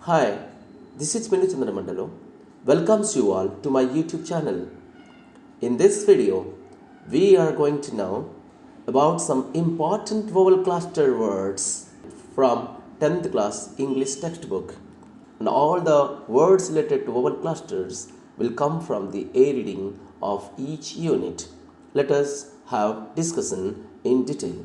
Hi, this is Chandra Mandalo. Welcomes you all to my YouTube channel. In this video, we are going to know about some important vowel cluster words from 10th class English textbook. And all the words related to vowel clusters will come from the A reading of each unit. Let us have discussion in detail.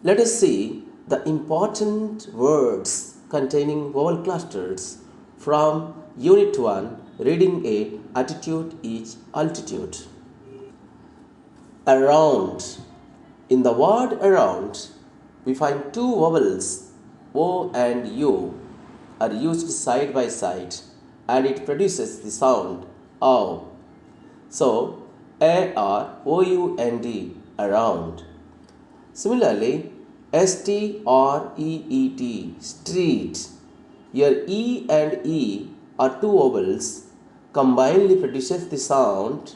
Let us see the important words containing vowel clusters from Unit 1, Reading A, Attitude Each Altitude. Around. In the word around, we find two vowels, O and U, are used side by side and it produces the sound OW. So, A-R-O-U-N-D, around. Similarly, street, street. Here E and E are two vowels, combinedly produces the sound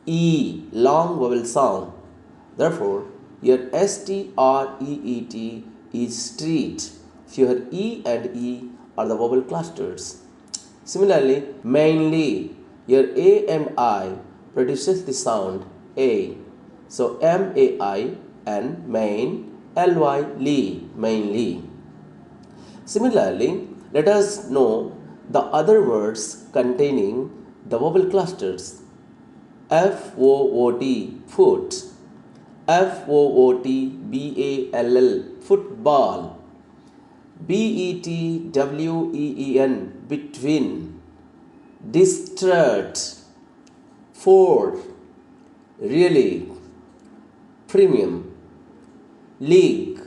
E, long vowel sound. Therefore, here street is street. So here E and E are the vowel clusters. Similarly, mainly, here A and I produces the sound A. So MAI and main, LY, ly, mainly. Similarly, let us know the other words containing the vowel clusters. FOOT, foot. FOOTBALL, football. BETWEEN, between. Distraught, for, really, premium. League,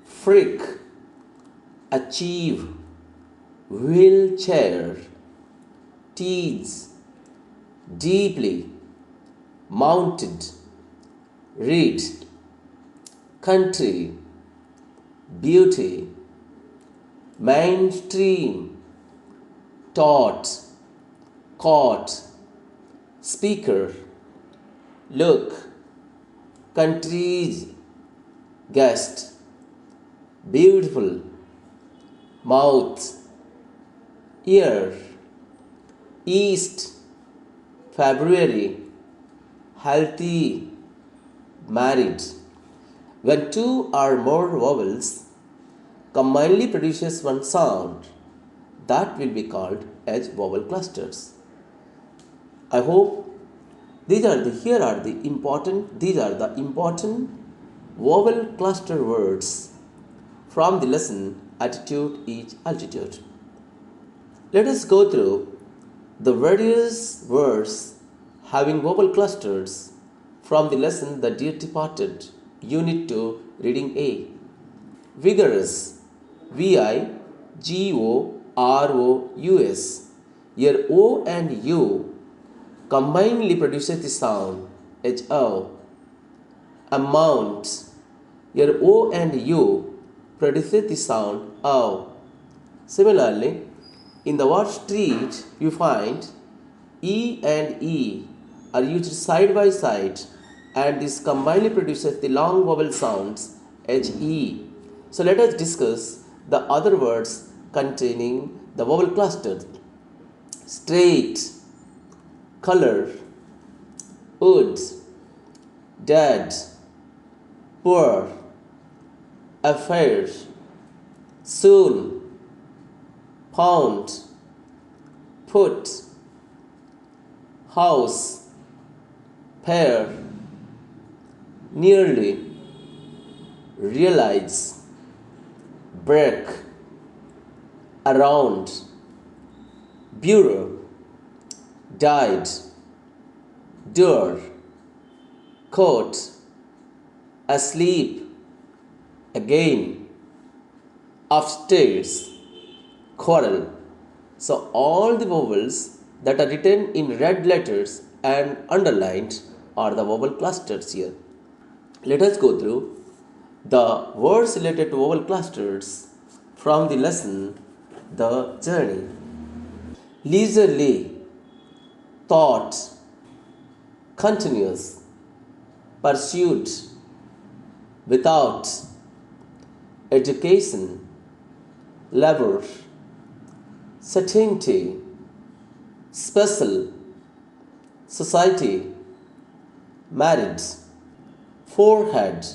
freak, achieve, wheelchair, tease, deeply, mounted, read, country, beauty, mainstream, taught, caught, speaker, look, countries, guest, beautiful, mouth, ear, east, February, healthy, married. When two or more vowels combinedly produces one sound, that will be called as vowel clusters. I hope these are the important vowel cluster words from the lesson Attitude Each Altitude. Let us go through the various words having vowel clusters from the lesson The Dear Departed, Unit 2, Reading A. Vigorous, VIGOROUS. Here O and U combinedly produces the sound HO. Amount. Here O and U produces the sound O. Similarly, in the word street, you find E and E are used side by side and this combinedly produces the long vowel sounds HE. So let us discuss the other words containing the vowel clusters. Straight, color, wood, dead, poor, affair, soon, pound, put, house, pair, nearly, realize, break, around, bureau, died, door, coat, asleep, again, upstairs, quarrel. So all the vowels that are written in red letters and underlined are the vowel clusters here. Let us go through the words related to vowel clusters from the lesson The Journey. Leisurely, thought, continuous, pursuit, without, education, lever, certainty, special, society, married, forehead,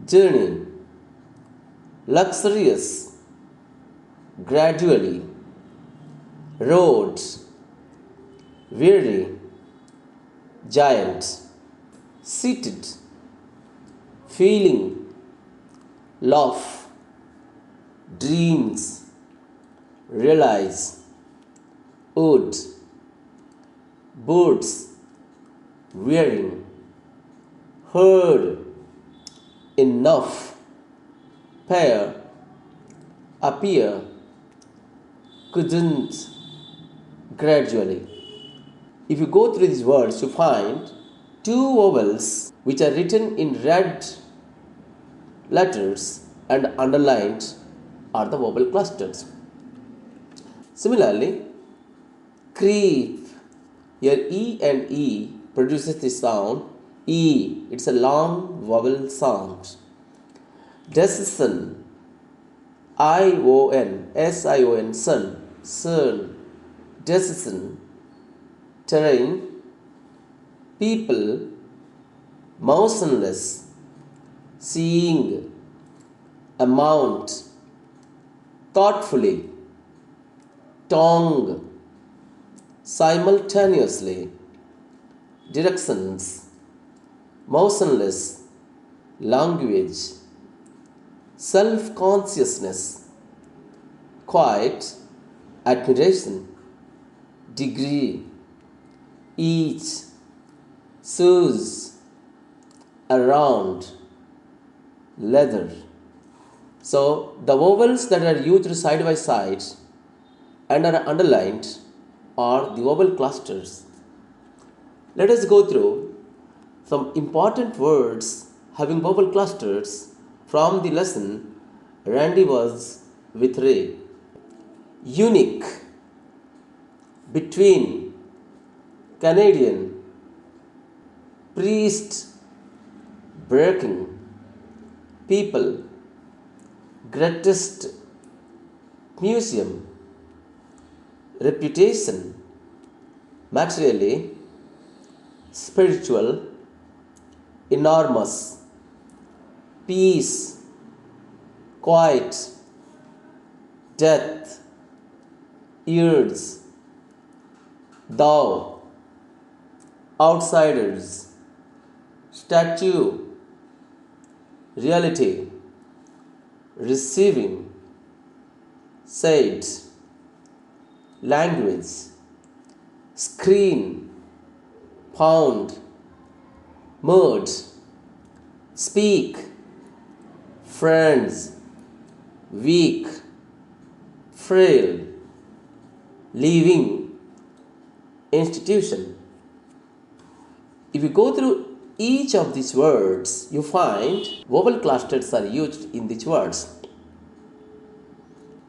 journey, luxurious, gradually, road, weary, giant, seated, feeling, laugh, dreams, realize, wood, birds, wearing, heard, enough, pair, appear, couldn't, gradually. If you go through these words, you find two vowels which are written in red letters and underlined are the vowel clusters. Similarly, creep, here E and E produces the sound E. It's a long vowel sound. Decision, I-O-N, S-I-O-N, sun, sun, decision, terrain, people, motionless, seeing, amount, thoughtfully, tongue, simultaneously, directions, motionless, language, self-consciousness, quiet, admiration, degree, each, shoes, around, leather. So the vowels that are used side by side and are underlined are the vowel clusters. Let us go through some important words having vowel clusters from the lesson Rendezvous with Ray. Unique, between, Canadian, priest, breaking, people, greatest, museum, reputation, materially, spiritual, enormous, peace, quiet, death, years, thou, outsiders, statue, reality, receiving, said, language, screen, pound, mode, speak, friends, weak, frail, leaving, institution. If you go through each of these words, you find vowel clusters are used in these words.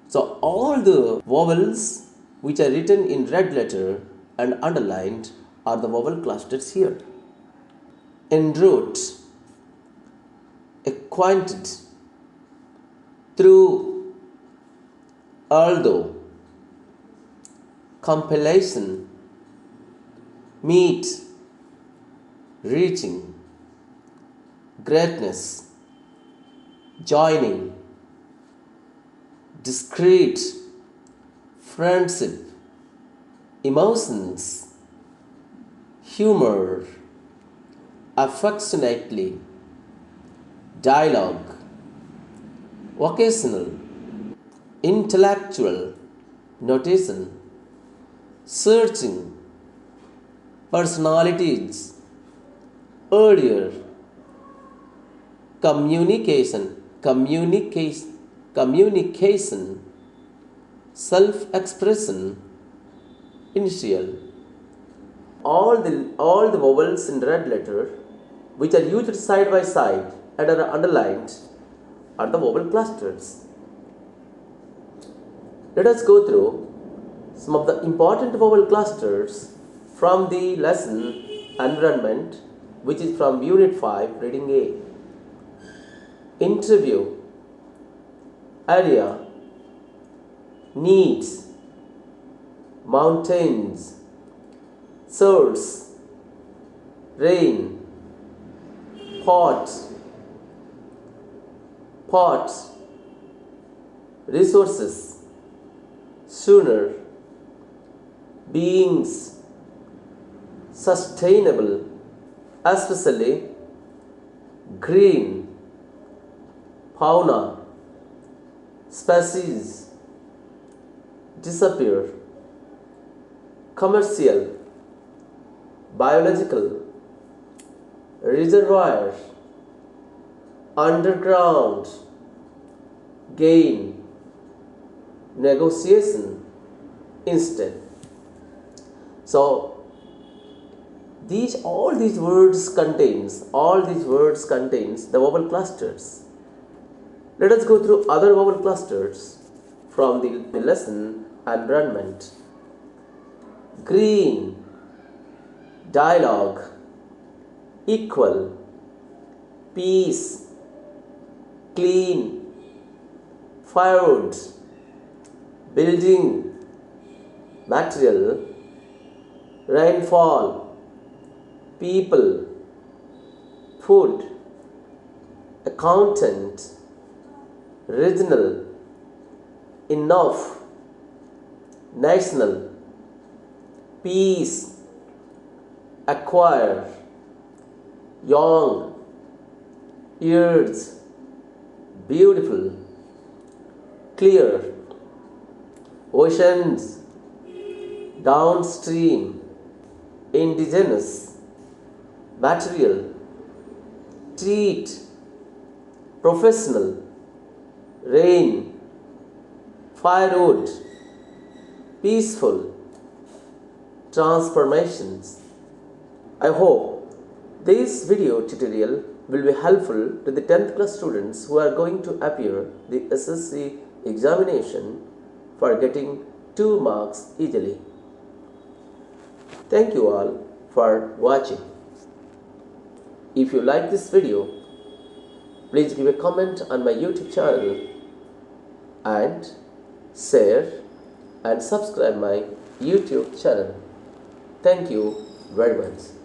So all the vowels which are written in red letter and underlined are the vowel clusters here. En route, acquainted, through, although, compilation, meet, reaching, greatness, joining, discreet, friendship, emotions, humor, affectionately, dialogue, vocational, intellectual, notation, searching, personalities, earlier, communication, self-expression, initial. All the vowels in red letter which are used side by side and are underlined are the vowel clusters. Let us go through some of the important vowel clusters from the lesson Environment, which is from Unit 5, Reading A. Interview, area, needs, mountains, source, rain, pot, resources, sooner, beings, sustainable, especially, green, fauna, species, disappear, commercial, biological, reservoir, underground, gain, negotiation, instant. So all these words contains the vowel clusters. Let us go through other vowel clusters from the lesson environment. Green, dialogue, equal, peace, clean, firewood, building, material, rainfall, people, food, accountant, regional, enough, national, peace, acquire, young, years, beautiful, clear, oceans, downstream, indigenous, material, treat, professional, rain, firewood, peaceful, transformations. I hope this video tutorial will be helpful to the 10th class students who are going to appear the SSC examination for getting 2 marks easily. Thank you all for watching. If you like this video, please give a comment on my YouTube channel and share and subscribe my YouTube channel. Thank you very much.